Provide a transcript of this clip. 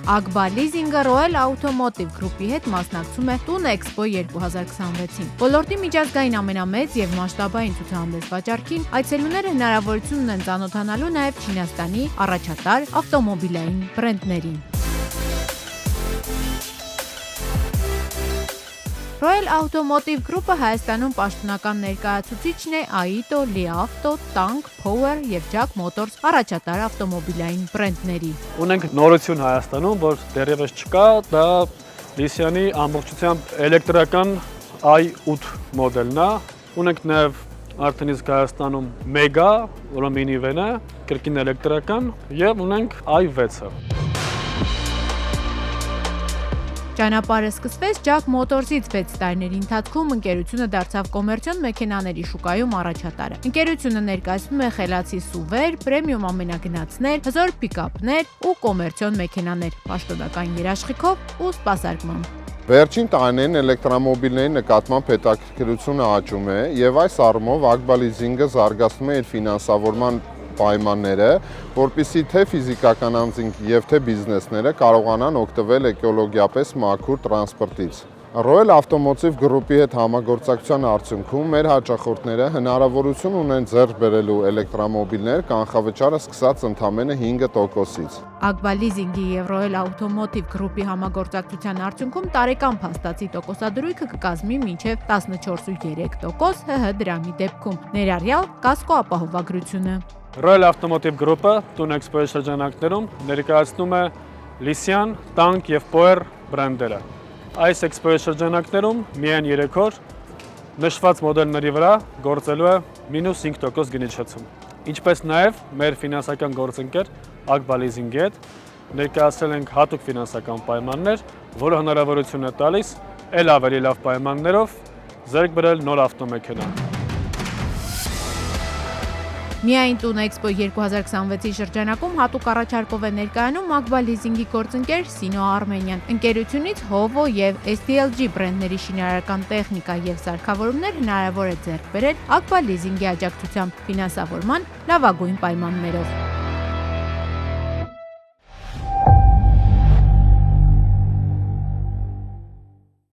Ագբա լիզինգը Royal Automotive Group-ի հետ մասնակցում է Տուն Էքսպո 2026-ին։ Ոլորտի միջազգային ամենամեծ եւ մասշտաբային ցուցահանդես վաճառքին այցելուները հնարավորություն ունեն ծանոթանալու նաեւ Չինաստանի առաջատար ավտոմոբիլային բրենդներին։ Royal Automotive Group-ը Հայաստանում պաշտոնական ներկայացուցիչն է Aito, Li Auto, Tang, Power եւ Jack Motors առաջատար ավտոմոբիլային բրենդների։ Ունենք նորություն Հայաստանում, որ դեռևս չկա, դա Լիսյանի ամբողջությամբ էլեկտրական i8 մոդելն է։ Ունենք նաեւ արդեն իսկ Հայաստանում Mega, որը մինիվեն է, կրկին էլեկտրական, եւ ունենք i6-ը։ Ճանապարհը սկսվեց Jack Motors-ից 6 տարիների ընթացքում ընկերությունը դարձավ կոմերցիոն մեքենաների շուկայում առաջատարը։ Ընկերությունը ներկայացնում է խելացի SUV-եր, պրեմիում ամենագնացներ, հզոր պիկափներ ու կոմերցիոն մեքենաներ, պաշտոնական երաշխիքով ու սպասարկմամբ։ Վերջին տարիներին էլեկտրամոբիլների նկատմամբ հետաքրքրությունը աճում է եւ այս առումով Ագբա լիզինգը զարգացնում է իր ֆինանսավորման պայմանները, որպեսզի թե ֆիզիկական անձինք եւ թե բիզնեսները կարողանան օգտվել էկոլոգիապես մաքուր տրանսպորտից։ Royal Automotive Group-ի հետ համագործակցության արդյունքում մեր հաճախորդները հնարավորություն ունեն ձեռք բերելու էլեկտրամոբիլներ կանխավճարը սկսած ընդամենը 5%-ից։ Ագբա լիզինգի եւ Royal Automotive Group-ի համագործակցության արդյունքում տարեկան փաստացի տոկոսադրույքը կկազմի մինչեւ 14.3% ՀՀ դրամի դեպքում, ներառյալ կասկո ապահովագրությունը։ Royal Automotive Group-ը Տուն Էքսպոյի շրջանակներում ներկայացնում է Լիսյան, Տանկ եւ Power բրենդերը։ Այս էքսպոյի շրջանակներում միայն 3 օր նշված մոդելների վրա գործելու է -5% գնիչացում։ Ինչպես նաեւ մեր ֆինանսական գործընկեր Ագբա լիզինգի հետ ներկայացրել ենք հատուկ ֆինանսական պայմաններ, որը հնարավորություն է տալիս ել ավելի լավ պայմաններով ձեռք բերել նոր ավտոմեքենա։ Միայն Տուն Էքսպո 2026-ի շրջանակում հատուկ առաջարկով է ներկայանում Ագբա լիզինգի գործընկեր Sino Armenian։ Ընկերությունից Hovo եւ SDLG բրենդների շինարարական տեխնիկա եւ սարքավորումներ հնարավոր է ձեռք բերել Ագբա լիզինգի աջակցությամբ ֆինանսավորման լավագույն պայմաններով։